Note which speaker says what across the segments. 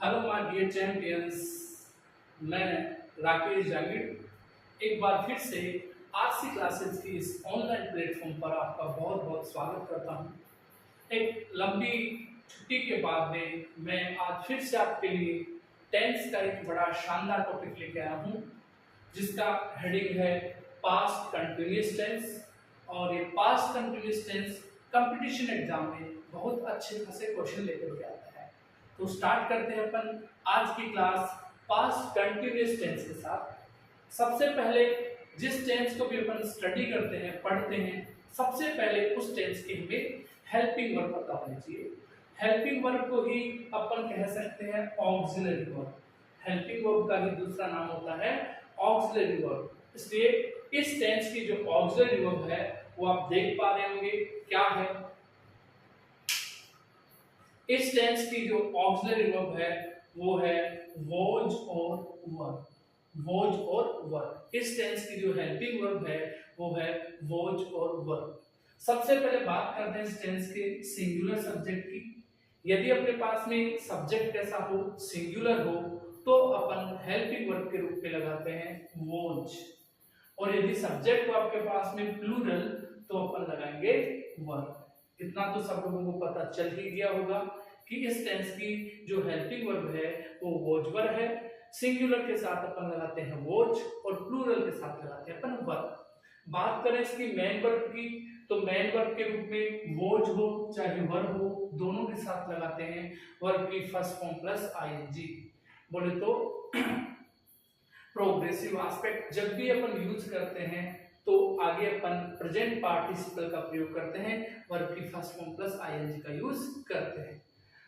Speaker 1: Hello my dear champions. मैं राकेश जांगिड़ एक बार फिर से आरसी क्लासेस की इस ऑनलाइन प्लेटफॉर्म पर आपका बहुत बहुत स्वागत करता हूं। एक लंबी छुट्टी के बाद में मैं आज फिर से आपके लिए टेंस का एक बड़ा शानदार टॉपिक लेके आया हूं, जिसका हेडिंग है पास्ट कंटिन्यूअस टेंस। और ये past continuous tense competition exam में बहुत अच्छे खासे क्वेश्चन लेकर के आता है। तो स्टार्ट करते हैं अपन आज की क्लास पास्ट कंटिन्यूअस टेंस के साथ। सबसे पहले जिस टेंस को भी अपन स्टडी करते हैं, पढ़ते हैं, सबसे पहले उस टेंस के हमें हेल्पिंग वर्ब पता होना चाहिए। हेल्पिंग वर्ब को ही अपन कह सकते हैं ऑक्सिलरी वर्ब। हेल्पिंग वर्ब का ही दूसरा नाम होता है ऑक्सिलरी वर्ब। इसलिए इस टेंस की जो ऑक्सिलरी वर्ब है वो आप देख पा रहे होंगे क्या है। इस टेंस की जो ऑक्सिलरी वर्ब है वो है वॉज और वर। वॉज और वर। इस टेंस की जो हेल्पिंग वर्ब है वो है वॉज और वर। सबसे पहले बात करते हैं इस टेंस के सिंगुलर सब्जेक्ट की। यदि अपने पास में सब्जेक्ट कैसा हो, सिंगुलर हो, तो अपन हेल्पिंग वर्ब के रूप में लगाते हैं वॉज। और यदि सब्जेक्ट हो आपके पास में प्लूरल, तो अपन लगाएंगे वर। इतना तो सब लोगों को पता चल ही गया होगा कि इस टेंस की जो हेल्पिंग वर्ब है वो वॉज वर है। सिंगुलर के साथ अपन लगाते हैं वॉज और प्लूरल के साथ लगाते हैं अपन वर। बात करें इसकी मेन वर्ब की, तो मेन वर्ब के रूप में वॉज हो चाहे वर हो, दोनों के साथ लगाते हैं वर्ब की फर्स्ट फॉर्म प्लस आईएनजी। बोले तो प्रोग्रेसिव एस्पेक्ट जब भी अपन यूज करते हैं तो आगे अपन प्रेजेंट पार्टिसिपल का प्रयोग करते हैं, वर्ब की फर्स्ट फॉर्म प्लस आईएनजी का यूज करते हैं।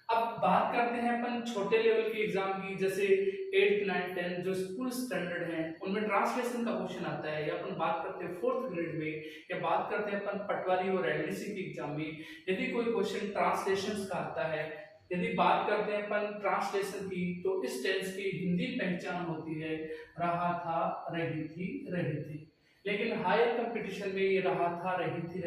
Speaker 1: अब बात करते हैं अपन छोटे लेवल की एग्जाम की, जैसे 8th 9th 10th जो स्कूल स्टैंडर्ड हैं उनमें ट्रांसलेशन का क्वेश्चन आता है, या अपन बात करते हैं 4th ग्रेड में, या बात करते हैं अपन पटवारी और एलडीसी की एग्जाम में यदि कोई क्वेश्चन ट्रांसलेशन का आता है। यदि बात करते हैं अपन ट्रांसलेशन की, तो इस टेंस की हिंदी पहचान होती है रहा था, रही थी, रहे थे। लेकिन हायर कंपटीशन में ये रहा था, रही थी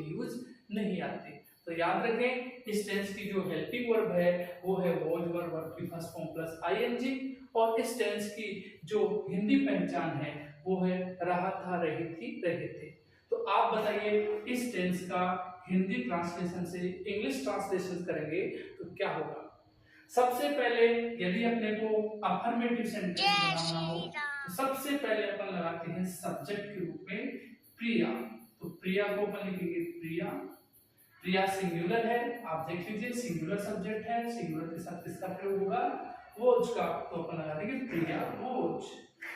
Speaker 1: यूज नहीं आते। तो याद रखें इस टेंस की जो हेल्पिंग वर्ब है वो है वॉज वर, वर्ब की फर्स्ट फॉर्म प्लस आईएनजी। और इस टेंस की जो हिंदी पहचान है वो है रहा था, रही थी, रहे थे। तो आप बताइए इस टेंस का हिंदी ट्रांसलेशन से इंग्लिश ट्रांसलेशन करेंगे तो क्या होगा। सबसे पहले यदि अपने को अफर्मेटिव सेंटेंस बनाना हो तो सबसे पहले अपन लगाते हैं सब्जेक्ट के रूप में प्रिया। तो प्रिया को अपन लिखेंगे प्रिया। प्रिया सिंगुलर है, आप देख लीजिए सिंगुलर सब्जेक्ट है, सिंगुलर के साथ किसका प्रयोग होगा, वोज का। तो अपन लगा देंगे प्रिया वोज।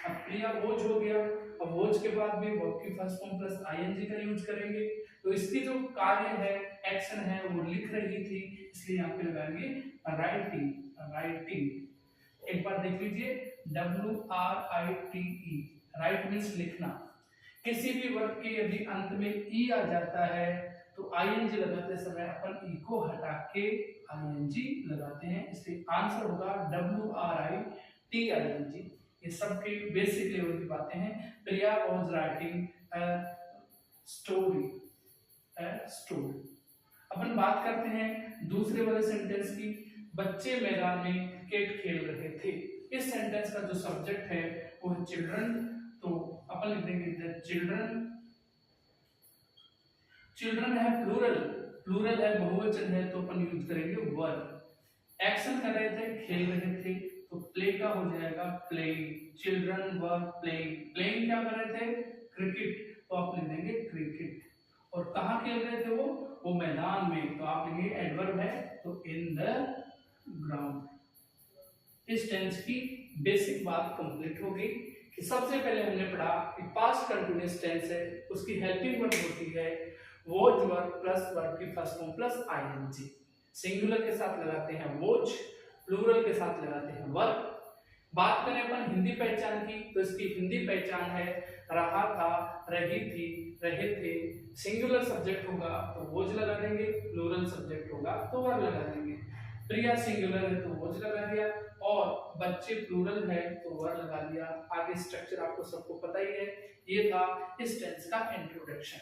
Speaker 1: अब प्रिया वोज हो गया। अब वोज के बाद भी वर्ब की फर्स्ट फॉर्म प्लस आईएनजी का यूज करेंगे। तो इसकी जो कार्य है, एक्शन है, वो लिख रही थी, इसलिए यहाँ पे लगाएंगे राइटिंग। राइटिंग एक बार देख लीजिए WRITE। राइट मीन्स लिखना। किसी भी वर्ब के यदि अंत में ई आ जाता है तो आईएनजी लगाते समय अपन ई को हटा के आईएनजी लगाते हैं, इसलिए आंसर होगा WRITING। ये सबके बेसिक लेवल की बातें हैं। प्रिया वाज राइटिंग स्टोरी। अपन बात करते हैं दूसरे वाले सेंटेंस की। बच्चे मैदान में क्रिकेट खेल रहे थे। इस सेंटेंस का जो सब्जेक्ट है वो है चिल्ड्रन। तो अपन लिख देंगे द चिल्ड्रन। चिल्ड्रन है प्लूरल, प्लूरल है बहुवचन है, तो अपन यूज करेंगे वर। एक्शन कर रहे थे, खेल रहे थे, तो प्ले का हो जाएगा playing. Children were playing. Playing क्या कर रहे थे, क्रिकेट, तो आप लिख देंगे क्रिकेट। और कहाँ खेल रहे थे वो मैदान में, तो आप लिखेंगे एडवर्ब है तो इन द ग्राउंड। इस टेंस की बेसिक बात कंप्लीट हो गई कि सबसे पहले हमने पढ़ा कि पास्ट कंटिन्यूअस टेंस है, उसकी हेल्पिंग वर्ब होती है वॉज वर्ब प्लस वर्ब की first form plus ING. Singular के साथ लगाते हैं वॉज, प्लूरल के साथ लगाते हैं वर्ब। बात करें अपन हिंदी पहचान की, तो इसकी हिंदी पहचान है रहा था, रही थी, रहे थे। सिंगुलर सब्जेक्ट होगा तो वॉज लगा देंगे, प्लूरल सब्जेक्ट होगा तो वर्ब लगा देंगे। प्रिया सिंगुलर है तो वॉज लगा दिया, और बच्चे प्लूरल है तो वर्ब लगा दिया। आगे स्ट्रक्चर आपको सबको पता ही है। ये था इस टेंस का इंट्रोडक्शन।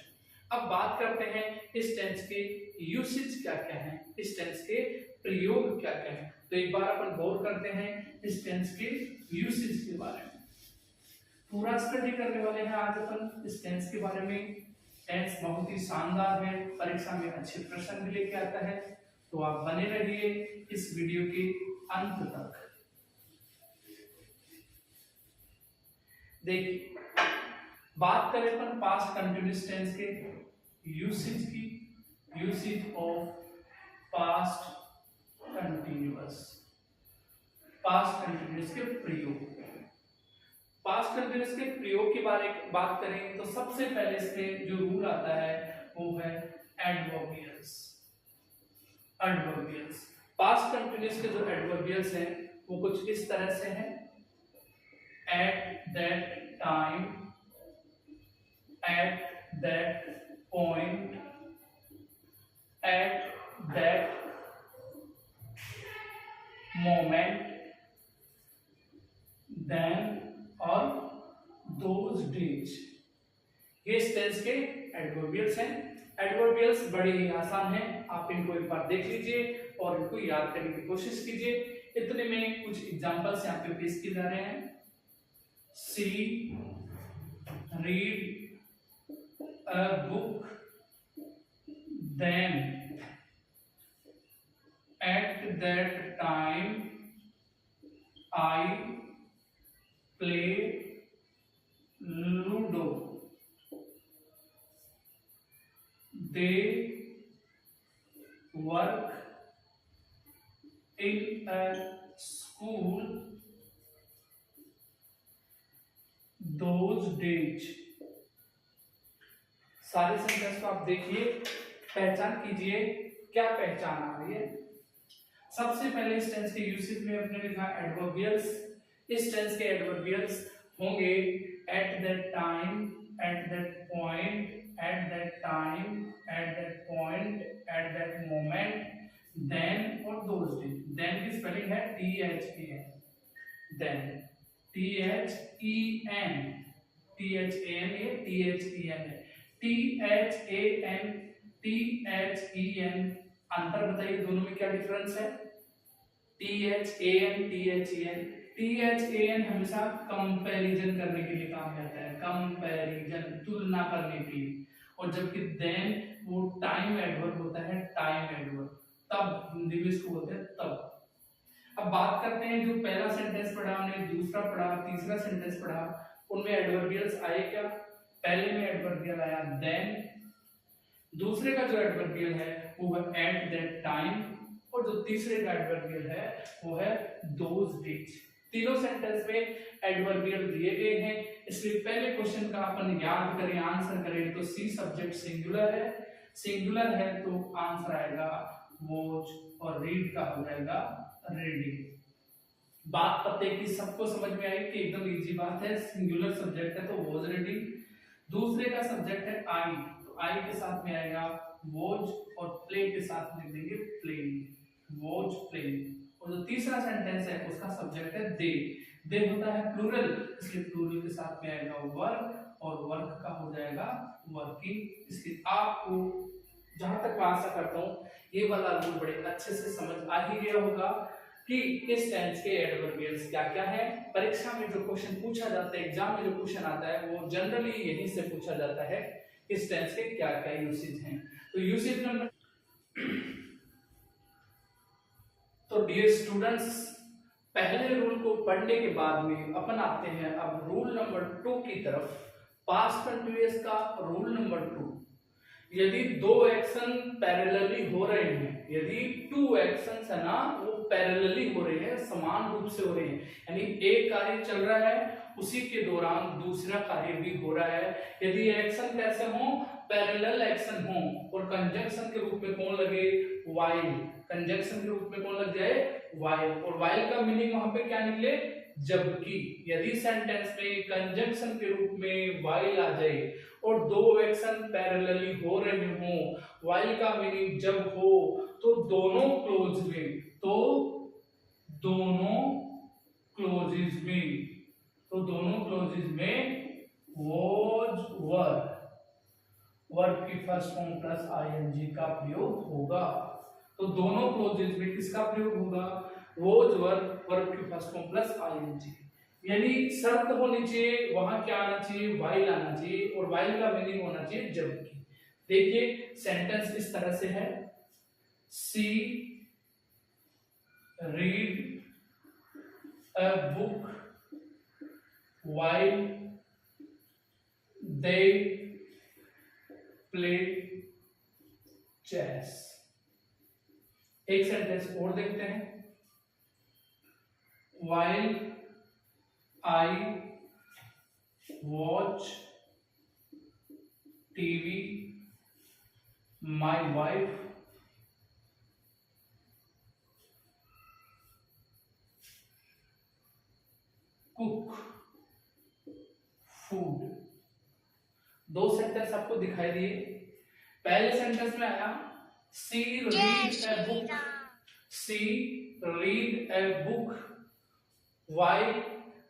Speaker 1: अब बात करते हैं इस टेंस के यूसेज क्या क्या हैं। इस टेंस के प्रयोग क्या क्या है। तो एक बार अपन गौर करते हैं इस टेंस के यूसेज के बारे में। पूरा स्टडी करने वाले हैं आज अपन इस टेंस के बारे में। टेंस बहुत ही शानदार है, परीक्षा में अच्छे प्रश्न भी लेके आता है, तो आप बने रहिए इस वीडियो के अंत तक। देखिए, बात करें अपन पास्ट कंटिन्यूअस टेंस के यूसेज की। यूसेज ऑफ पास्ट कंटिन्यूअस के प्रयोग। पास्ट कंटिन्यूअस के प्रयोग के बारे में बात करें तो सबसे पहले इसमें जो रूल आता है वो है एडवर्बियल्स। एडवर्बियल्स पास्ट कंटिन्यूअस के जो एडवर्बियल्स हैं वो कुछ इस तरह से हैं। At that time, at that point, at that moment, then और दोज डेज। ये इस टेंस के एडवर्बियल्स हैं। एडवर्बियल्स बड़े ही आसान हैं, आप इनको एक बार देख लीजिए और इनको याद करने की कोशिश कीजिए। इतने में कुछ एग्जांपल्स यहाँ पे पेश किए जा रहे हैं। See, read a book, then at that time I play ludo, they work in a school, those days. सारे सेंटेंस को आप देखिए, पहचान कीजिए क्या पहचान आ रही है। सबसे पहले इस टेंस के यूसेज में अपने लिखा एडवर्बियल्स। इस टेंस के एडवर्बियल्स होंगे at that time, at that point, at that time, at that point, at that moment, then और दोज डेज। देन की स्पेलिंग है THEN, देन THEN, THAN ये THEN है, THAN, अंतर बताइए दोनों में क्या डिफरेंस है। THAN हमेशा कंपैरिजन करने के लिए काम करता है, कंपैरिजन तुलना करने के लिए, और जबकि देन वो टाइम एडवर्ब होता है, टाइम एडवर्ब, तब हिंदी में इसको बोलते हैं तब। अब बात करते हैं जो पहला सेंटेंस पढ़ा हमने, दूसरा पढ़ा, तीसरा सेंटेंस पढ़ा, उनमें एडवर्बियल्स आए क्या। पहले में एडवर्बियल आया देन, दूसरे का जो एडवर्बियल है वो है एट दैट टाइम, और जो तीसरे का एडवर्बियल है वो है दोज डेज। तीनों सेंटेंस में एडवर्बियल दिए गए हैं, इसलिए पहले क्वेश्चन का अपन याद करें, आंसर करें तो सी सब्जेक्ट सिंगुलर है, सिंगुलर है तो आंसर आएगा वॉच, और रीड का हो जाएगा रीडिंग। बात पते की सबको समझ में आई कि एकदम इजी बात है, सिंगुलर सब्जेक्ट है तो वॉज रीडिंग। दूसरे का सब्जेक्ट है आई, तो आई के साथ में आएगा वॉच, और प्ले के साथ में देंगे प्लेइंग, वॉच प्लेइंग। और जो तीसरा सेंटेंस है उसका सब्जेक्ट है दे, दे होता है प्लूरल, इसलिए प्लूरल के साथ में आएगा वर्क, और वर्क का हो जाएगा वर्किंग। इसलिए आपको जहां तक मैं आशा करता हूं ये वाला रूल बड़े अच्छे से समझ आ ही गया होगा कि इस टेंस के एडवर्बियल्स क्या क्या है। परीक्षा में जो क्वेश्चन पूछा जाता है, एग्जाम में जो क्वेश्चन आता है वो जनरली यहीं से पूछा जाता है, इस टेंस के क्या क्या यूसेज हैं। तो यूसेज नंबर तो डियर स्टूडेंट्स, पहले रूल को पढ़ने के बाद में अपन आते हैं अब रूल नंबर 2 की तरफ। पास्ट कंटिन्यूअस का रूल नंबर 2, यदि दो एक्शन पैरेलली हो रहे हैं, यदि टू एक्शंस है ना वो पैरेलली हो रहे हैं, समान रूप से हो रहे हैं, यानी एक कार्य चल रहा है उसी के दौरान दूसरा कार्य भी हो रहा है, यदि एक्शन कैसे हो, पैरेलल एक्शन हो, और कंजंक्शन के रूप में कौन लगे, वाइल, कंजंक्शन के रूप में कौन लग जाए, वाइल, और वाइल का मीनिंग वहां पे क्या निकले, जबकि। यदि सेंटेंस में कंजंक्शन के रूप में वाइल आ जाए और दो एक्शन पैरेलली हो रहे हो, वाइल का मीनिंग जब हो, तो दोनों क्लोज में, तो दोनों क्लोजेस में, तो दोनों क्लोजेस में वॉज वर, वर्ब की फर्स्ट फॉर्म प्लस आईएनजी का प्रयोग होगा। तो दोनों क्लोजेज में किसका प्रयोग होगा, वॉज वर्ब की फर्स्ट फॉर्म प्लस आईएनजी। यानी शर्त होनी चाहिए, वहां क्या आना चाहिए, वाइल आना चाहिए, और वाइल का मीनिंग होना चाहिए जबकि। देखिए सेंटेंस इस तरह से है, see read a book while they play chess। एक सेंटेंस और देखते हैं, while I watch TV my wife cook food. दो सेंटेंस आपको दिखाई दिए। पहले सेंटेंस में आया see read a book, see read a book while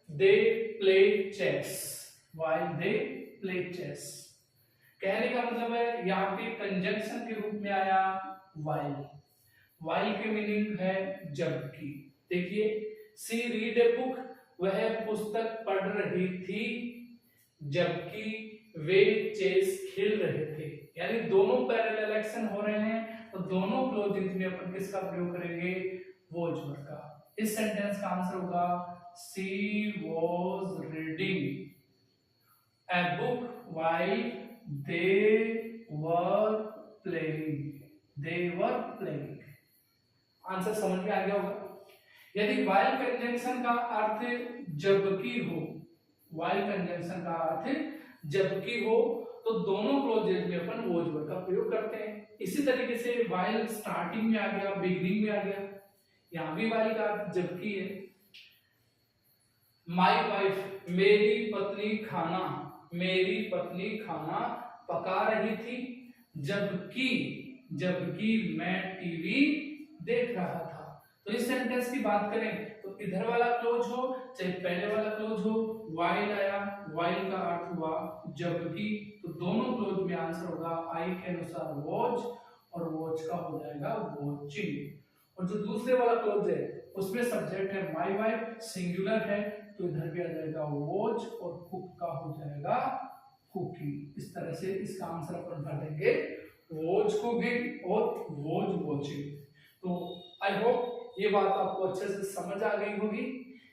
Speaker 1: they play chess, while they play chess. कहने का मतलब है यहाँ पे कंजंक्शन के रूप में आया व्हाइल, व्हाइल की मीनिंग है जबकि। देखिए सी रीड ए बुक, वह पुस्तक पढ़ रही थी जबकि वे चेस खेल रहे थे। यानी दोनों पैरेलल एक्शन हो रहे हैं, तो दोनों क्लोजेज में अपन किसका प्रयोग करेंगे, वॉज वर्ब का। इस सेंटेंस का आंसर होगा see was reading a book while they were playing, they were playing. Answer समझ में आ गया होगा। यदि व्हाइल कंजंक्शन का अर्थ जबकि हो, व्हाइल कंजंक्शन का अर्थ जबकि हो, तो दोनों क्लोजेज में अपन वॉज वर्ब का प्रयोग करते हैं। इसी तरीके से व्हाइल स्टार्टिंग में आ गया, बिगिनिंग में आ गया, यहां भी व्हाइल का अर्थ जबकि है। माय वाइफ, मेरी पत्नी खाना, मेरी पत्नी खाना पका रही थी जबकि मैं टीवी देख रहा था। तो इस सेंटेंस की बात करें तो इधर वाला क्लोज हो चाहे पहले वाला क्लोज हो, व्हाइल आया, व्हाइल का अर्थ हुआ जबकि, तो दोनों क्लोज में आंसर होगा आई के अनुसार वॉच, और वॉच का हो जाएगा वॉचिंग। और जो दूसरे वाला क्लोज है उसमें सब्जेक्ट है माय वाइफ, सिंगुलर है, तो इधर भी आ जाएगा वॉच, और कुक का हो जाएगा कुकिंग। इस तरह से इसका आंसर अपन भर देंगे वॉच कुकिंग और वॉच वॉचिंग। तो आई होप ये बात आपको अच्छे से समझ आ गई होगी।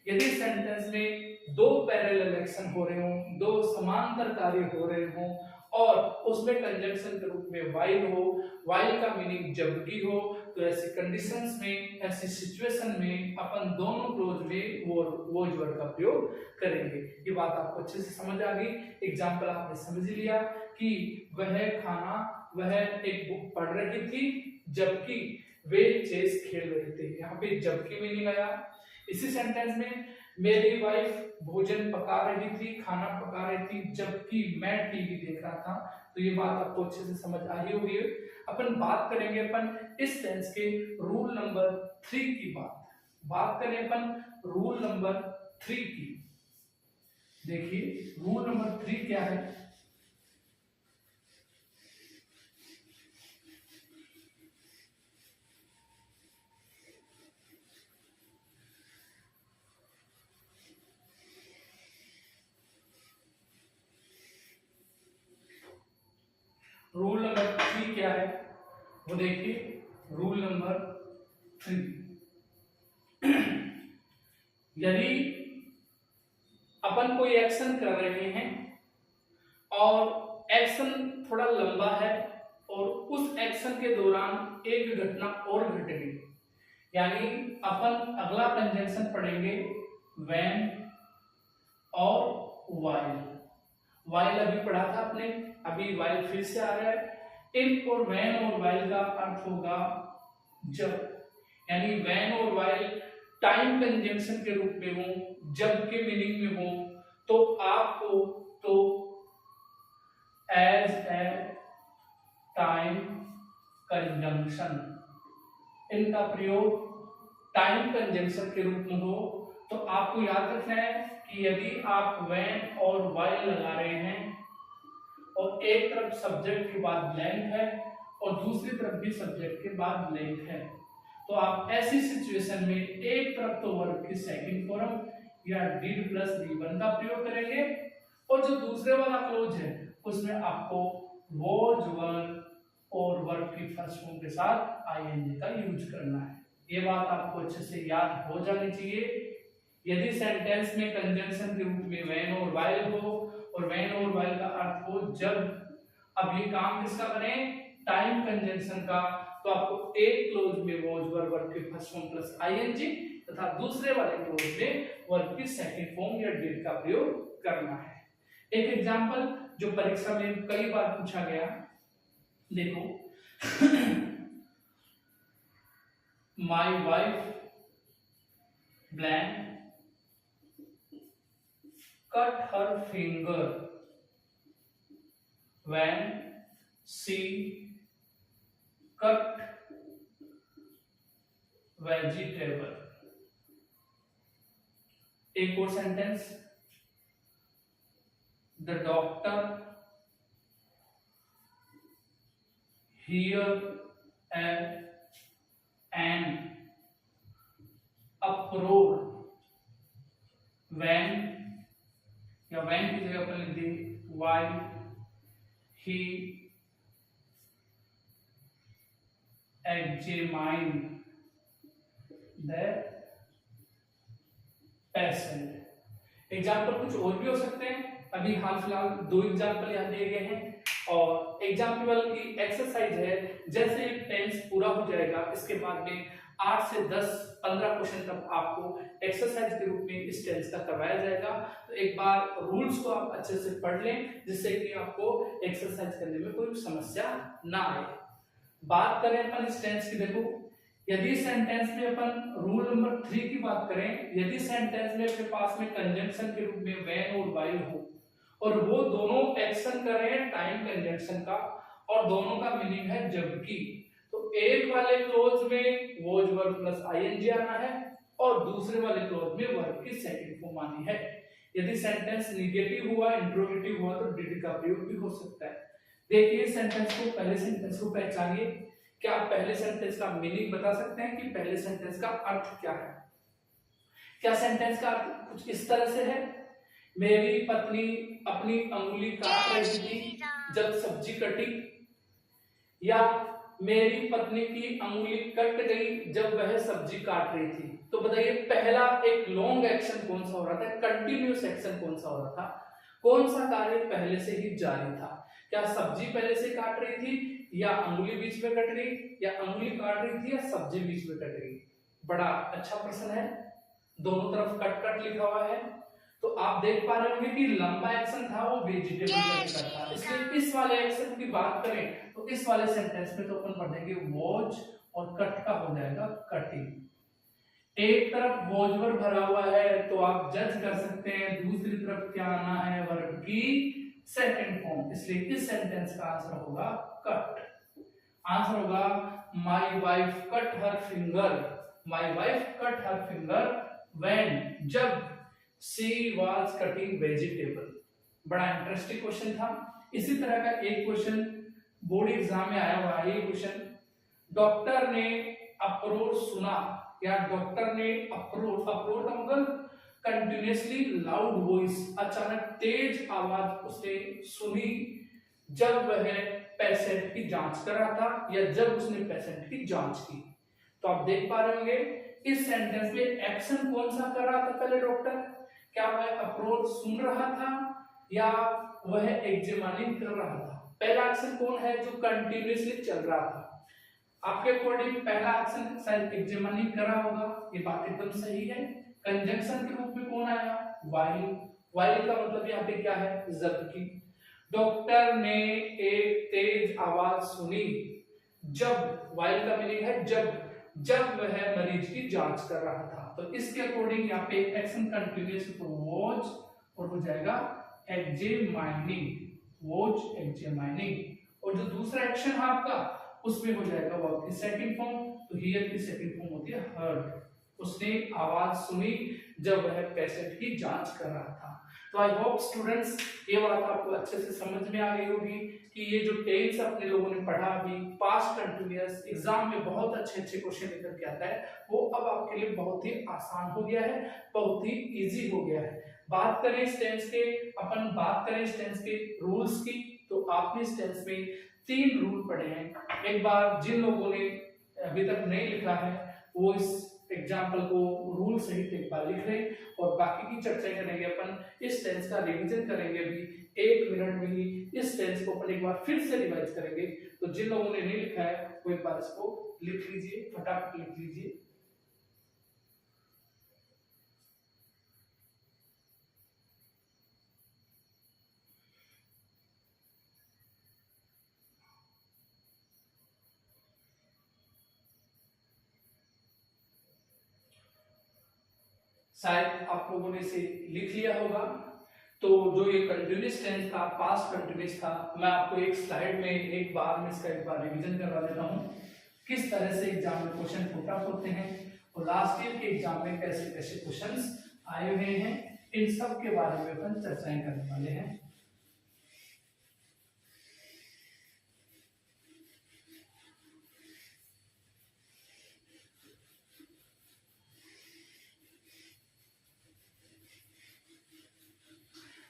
Speaker 1: यदि सेंटेंस में दो पैरेलल एक्शन हो रहे हों, दो समांतर कार्य हो रहे हों, और उसमें कंजंक्शन के रूप में व्हाइल हो, व्हाइल का मीनिंग जबकि हो, तो ऐसी कंडीशंस में, ऐसी सिचुएशन में अपन दोनों क्लोज में वॉज वर्ब का प्रयोग करेंगे। ये बात आपको अच्छे से समझ आ गई। एग्जाम्पल आपने समझ लिया कि वह एक बुक पढ़ रही थी जबकि वे चेस खेल रहे थे, यहाँ पे जबकि मीनिंग आया। इसी सेंटेंस में मेरी वाइफ भोजन पका रही थी, खाना पका रही थी जबकि मैं टीवी देख रहा था। तो ये बात आपको अच्छे से समझ आ ही होगी। अपन बात करेंगे अपन इस टेंस के रूल नंबर 3 की बात करें अपन रूल नंबर 3 की। देखिए रूल नंबर 3 क्या है। रूल नंबर 3 क्या है वो देखिए। रूल नंबर 3, यदि अपन कोई एक्शन कर रहे हैं और एक्शन थोड़ा लंबा है और उस एक्शन के दौरान एक घटना और घट गई, यानी अपन अगला कंजंक्शन पढ़ेंगे व्हेन और व्हाइल। व्हाइल अभी पढ़ा था आपने, अभी व्हाइल फिर से आ रहा है। इन और व्हेन और व्हाइल का अर्थ होगा जब, यानी व्हेन और व्हाइल टाइम कंजंक्शन के रूप में हो, जब के मीनिंग में हो, तो आपको तो एज ए टाइम कंजंक्शन, इनका प्रयोग टाइम कंजंक्शन के रूप में हो, तो आपको याद रखना है कि यदि आप व्हेन और व्हाइल लगा रहे हैं और एक तरफ सब्जेक्ट के बाद ब्लैंक है और दूसरी तरफ भी सब्जेक्ट के बाद ब्लैंक है, तो आप ऐसी सिचुएशन में एक तरफ तो वर्ब की सेकंड फॉर्म या डिड प्लस डी1 का प्रयोग करेंगे और जो दूसरे वाला क्लोज है उसमें आपको वॉज वर और वर्ब की फर्स्ट फॉर्म के साथ आईएनजी का यूज करना है। ये बात आपको अच्छे से याद हो जानी चाहिए। यदि सेंटेंस में कंजंक्शन के रूप में व्हेन और व्हाइल हो और व्हेन और व्हाइल का अर्थ हो जब, अब ये काम किसका करें, टाइम कंजंक्शन का, तो आपको एक क्लोज में वॉज वर वर्ब की फर्स्ट फॉर्म प्लस आईएनजी तथा दूसरे वाले क्लोज में वर्ब की सेकंड फॉर्म या डिड का प्रयोग करना है। एक एग्जांपल जो परीक्षा में कई बार पूछा गया, देखो my wife blank cut her finger when she cut vegetable। एक और sentence, the doctor hear an uproar when, या when की जगह पर लिख दी while he examined the patient। Example कुछ और भी हो सकते हैं, अभी हाल फिलहाल 2 एग्जाम्पल यहाँ दिए गए हैं और एग्जाम्पल की एक्सरसाइज है। जैसे टेंस पूरा हो जाएगा इसके बाद में 8 से 10-15 क्वेश्चन तक आपको एक्सरसाइज के रूप में इस टेंस का करवाया जाएगा। तो एक बार रूल्स को आप अच्छे से पढ़ लें जिससे कि आपको एक्सरसाइज करने में कोई समस्या ना आए। बात करें अपन इस टेंस की, देखो यदि सेंटेंस में अपन रूल नंबर 3 की बात करें, यदि सेंटेंस में अपने पास में कंजंक्शन के रूप में व्हेन और व्हाइल हो और वो दोनों एक्शन कर रहे हैं टाइम कंजंक्शन का और दोनों का मीनिंग है जबकि, तो एक वाले क्लोज में वॉज वर्ब प्लस आईएनजी आना है और दूसरे वाले क्लोज में वर्ब की सेकंड फॉर्म आनी है। यदि सेंटेंस निगेटिव हुआ, इंट्रोगेटिव हुआ तो डिड का प्रयोग भी हो सकता है। देखिए सेंटेंस को, पहले सेंटेंस को पहचानिए। क्या आप पहले सेंटेंस का मीनिंग बता सकते हैं कि पहले सेंटेंस का अर्थ क्या है? क्या सेंटेंस का अर्थ कुछ इस तरह से है, मेरी पत्नी अपनी अंगुली काट रही थी जब सब्जी कटी, या मेरी पत्नी की अंगुली कट गई जब वह सब्जी काट रही थी। तो बताइए पहला एक लॉन्ग एक्शन कौन सा हो रहा था, कंटिन्यूअस एक्शन कौन सा हो रहा था, कौन सा कार्य पहले से ही जारी था? क्या सब्जी पहले से काट रही थी या अंगुली बीच में कट गई, या अंगुली काट रही थी या सब्जी बीच में कट गई? बड़ा अच्छा प्रश्न है, दोनों तरफ कट कट लिखा हुआ है। तो आप देख पा रहे होंगे कि लंबा एक्शन था वो वेजिटेबल का था, इसलिए इस वाले एक्शन की बात करें तो इस वाले सेंटेंस में तो अपन पढ़ेंगे वॉच और कट का हो जाएगा कटिंग। एक तरफ वॉच वर्ब भरा हुआ है तो आप जज कर सकते हैं दूसरी तरफ क्या आना है, वर्ब की सेकंड फॉर्म, इसलिए इस सेंटेंस का आंसर होगा कट। आंसर होगा my wife cut her finger, my wife cut her finger when, जब शी वाज कटिंग वेजिटेबल। बड़ा इंटरेस्टिंग क्वेश्चन था। इसी तरह का एक क्वेश्चन बोर्ड एग्जाम में आया हुआ है। ये क्वेश्चन, डॉक्टर ने अप्रोच सुना, या डॉक्टर ने अप्रोच, अप्रोच का मतलब कंटिन्यूअसली लाउड वॉइस, अचानक तेज आवाज उसने सुनी जब वह पेशेंट की जांच कर रहा था या जब उसने पेशेंट की जांच की। तो आप देख पा रहे होंगे इस सेंटेंस में एक्शन कौन सा कर रहा था पहले डॉक्टर, क्या वह अप्रोच सुन रहा था या वह एग्जामिनिंग कर रहा था? पहला एक्शन कौन है जो कंटिन्यूअसली चल रहा था? आपके अकॉर्डिंग पहला एक्शन शायद एग्जामिनिंग कर रहा होगा, ये बात एकदम सही है। कंजंक्शन के रूप में कौन आया, व्हाइल। व्हाइल का मतलब यहाँ पे क्या है, जबकि। डॉक्टर ने एक तेज आवाज सुनी जब, व्हाइल का मीनिंग है जब वह मरीज की जांच कर रहा था। तो इसके अकॉर्डिंग यहाँ पे एक्शन कंटिन्यूअस तो वॉच और हो जाएगा एग्जामिनिंग, वॉच एग्जामिनिंग। और जो दूसरा एक्शन है आपका उसमें हो जाएगा वर्ब की सेकंड फॉर्म, तो हियर की सेकंड फॉर्म होती है हर्ड, उसने आवाज सुनी जब वह पेशेंट की जांच कर रहा था। तो आई होप स्टूडेंट्स ये बात आपको अच्छे से समझ में आ गई होगी कि ये जो टेंस अपने लोगों ने पढ़ा अभी पास्ट कंटिन्यूअस एग्जाम में बहुत अच्छे अच्छे क्वेश्चन लेकर के आता है, वो अब आपके लिए बहुत ही आसान हो गया है, बहुत ही इजी हो गया है। बात करें इस टेंस के, अपन बात करें इस टेंस के रूल्स की, तो आपने इस टेंस में 3 रूल पढ़े हैं। एक बार जिन लोगों ने अभी तक नहीं लिखा है वो इस एग्जाम्पल को रूल सहित एक बार लिख रहे, और बाकी की चर्चा करेंगे अपन। इस टेंस का रिवीजन करेंगे अभी 1 मिनट में ही, इस टेंस को अपन एक बार फिर से रिवाइज करेंगे। तो जिन लोगों ने नहीं लिखा है वो एक बार इसको लिख लीजिए, फटाफट लिख लीजिए। शायद आप लोगों ने इसे लिख लिया होगा। तो जो ये कंटिन्यूअस टेंस था, पास्ट कंटिन्यूअस था, मैं आपको एक स्लाइड में एक बार में इसका एक बार रिवीजन करवा देता हूँ, किस तरह से एग्जाम में क्वेश्चन पुट अप होते हैं और लास्ट ईयर के एग्जाम में कैसे कैसे क्वेश्चंस आए हुए हैं, इन सब के बारे में अपन चर्चाएं करने वाले हैं।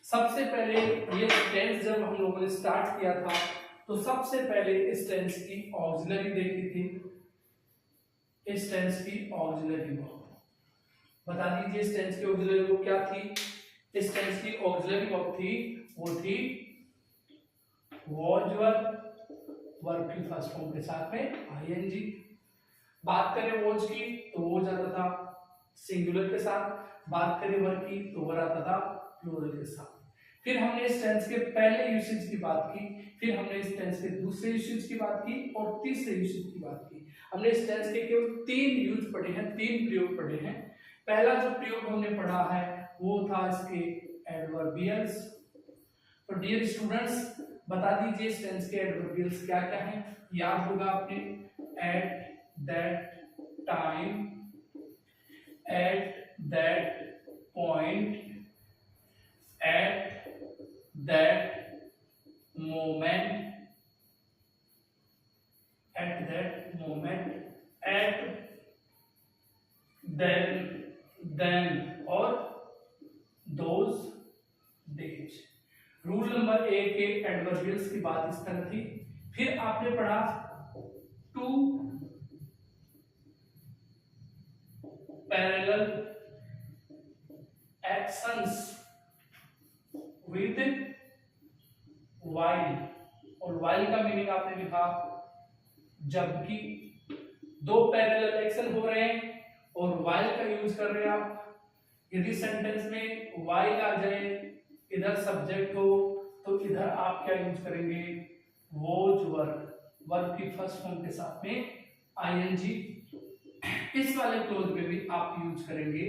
Speaker 1: सबसे पहले ये टेंस जब हम लोगों ने स्टार्ट किया था तो सबसे पहले इस टेंस की ऑक्सिलरी देखी थी। इस टेंस की ऑक्सिलरी वर्ब बता दीजिए, इस टेंस की ऑक्सिलरी वर्ब क्या थी? इस टेंस की ऑक्सिलरी वर्ब थी, वो थी वॉज वर्ब की फर्स्ट फॉर्म के साथ में आईएनजी। बात करें वॉज की तो वॉज आता था सिंगुलर के साथ, बात करें वर्ब की तो वर्ब आता था प्लूरल के साथ। फिर हमने इस टेंस के पहले यूसेज की बात की, फिर हमने इस टेंस के दूसरे यूसेज की बात की और तीसरे यूसेज की बात की। हमने इस टेंस के केवल 3 यूज पढ़े हैं, 3 प्रयोग पढ़े हैं। पहला जो प्रयोग हमने पढ़ा है वो था इसके एडवर्बियल्स। तो डियर स्टूडेंट्स बता दीजिए इस टेंस के एडवर्बियल्स क्या क्या हैं? याद होगा आपने, eight that time, at that point, at that moment, at that moment, at then और those days। रूल नंबर 1 के एडवर्बियल्स की बात इस तरह थी। फिर आपने पढ़ा two parallel actions with while, और वाइल का मीनिंग आपने लिखा जबकि 2 पैरेलल एक्शन हो रहे हैं और वाइल का यूज कर रहे हैं आप। यदि सेंटेंस में वाइल आ जाए, इधर सब्जेक्ट हो, तो इधर आप क्या यूज करेंगे? वॉज वर्ब की फर्स्ट फॉर्म के साथ में आईएनजी। इस वाले क्लोज में भी आप यूज करेंगे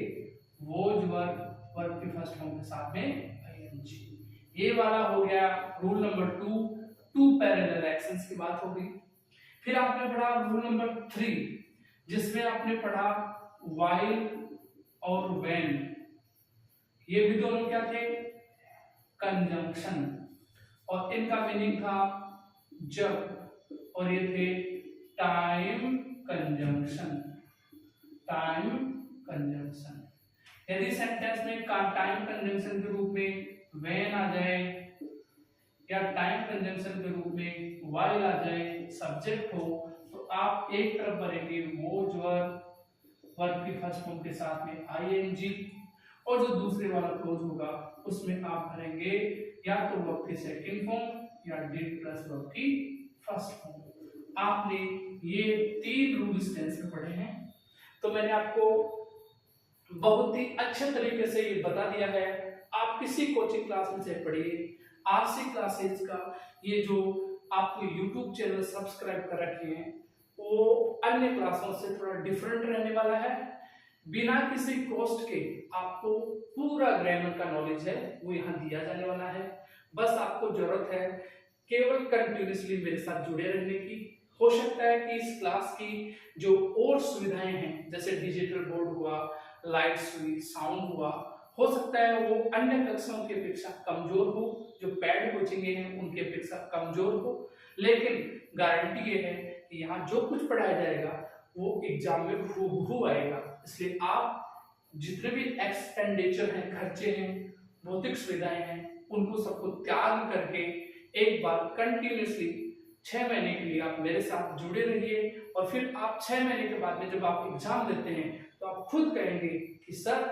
Speaker 1: वॉज वर्ब की फर्स्ट फॉर्म के साथ में आईएनजी। ये वाला हो गया rule number 2, two parallel actions की बात हो गई। फिर आपने पढ़ा रूल नंबर 3, जिसमें आपने पढ़ा व्हाइल और व्हेन। ये भी दोनों क्या थे? कंजंक्शन, और इनका मीनिंग था जब, और ये थे टाइम कंजंक्शन, टाइम कंजंक्शन। यदि सेंटेंस में टाइम कंजंक्शन के रूप में व्हेन आ जाए या टाइम कंजंक्शन के रूप में व्हाइल आ जाए, सब्जेक्ट हो, तो आप एक तरफ भरेंगे वॉज वर्ब की फर्स्ट फॉर्म के साथ में आईएनजी, और जो दूसरे वाला क्लोज होगा उसमें आप भरेंगे या तो वर्ब की सेकंड फॉर्म या डिड प्लस वर्ब की फर्स्ट फॉर्म। आपने ये 3 रूल इस टेंस में पढ़े हैं। तो मैंने आपको बहुत ही अच्छे तरीके से ये बता दिया है। आप किसी कोचिंग क्लास में से पढ़िए, आरसी क्लासेज का ये जो आपको यूट्यूब चैनल सब्सक्राइब कर रखे हैं वो अन्य क्लासों से थोड़ा डिफरेंट रहने वाला है। बिना किसी कॉस्ट के आपको पूरा ग्रामर का नॉलेज है वो यहाँ दिया जाने वाला है। बस आपको जरूरत है केवल कंटिन्यूअसली मेरे साथ जुड़े रहने की। हो सकता है कि इस क्लास की जो और सुविधाएं हैं, जैसे डिजिटल बोर्ड हुआ, लाइट्स हुई, साउंड हुआ, हो सकता है वो अन्य कक्षाओं की अपेक्षा कमजोर हो, जो पेड कोचिंग हैं उनकी अपेक्षा कमजोर हो, लेकिन गारंटी ये है कि यहाँ जो कुछ पढ़ाया जाएगा वो एग्जाम में हूबहू आएगा। इसलिए आप जितने भी एक्सपेंडिचर हैं, खर्चे हैं, भौतिक सुविधाएं हैं, उनको सबको त्याग करके एक बार कंटिन्यूसली 6 महीने के लिए आप मेरे साथ जुड़े रहिए, और फिर आप 6 महीने के बाद में जब आप एग्जाम देते हैं तो आप खुद कहेंगे कि सर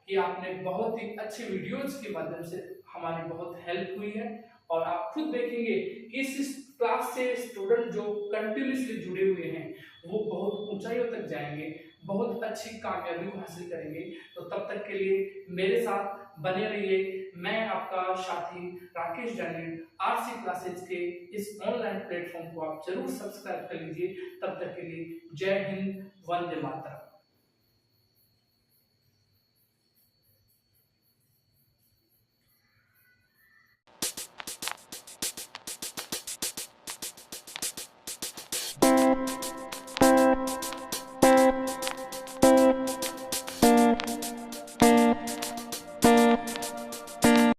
Speaker 1: कि आपने बहुत ही अच्छे वीडियोज के माध्यम से हमारी बहुत हेल्प हुई है, और आप खुद देखेंगे कि इस क्लास से स्टूडेंट जो कंटिन्यूसली जुड़े हुए हैं वो बहुत ऊंचाइयों तक जाएंगे, बहुत अच्छी कामयाबी को हासिल करेंगे। तो तब तक के लिए मेरे साथ बने रहिए। मैं आपका साथी राकेश जानी, आरसी क्लासेज के इस ऑनलाइन प्लेटफॉर्म को आप जरूर सब्सक्राइब कर लीजिए। तब तक के लिए जय हिंद, वंदे मातरम।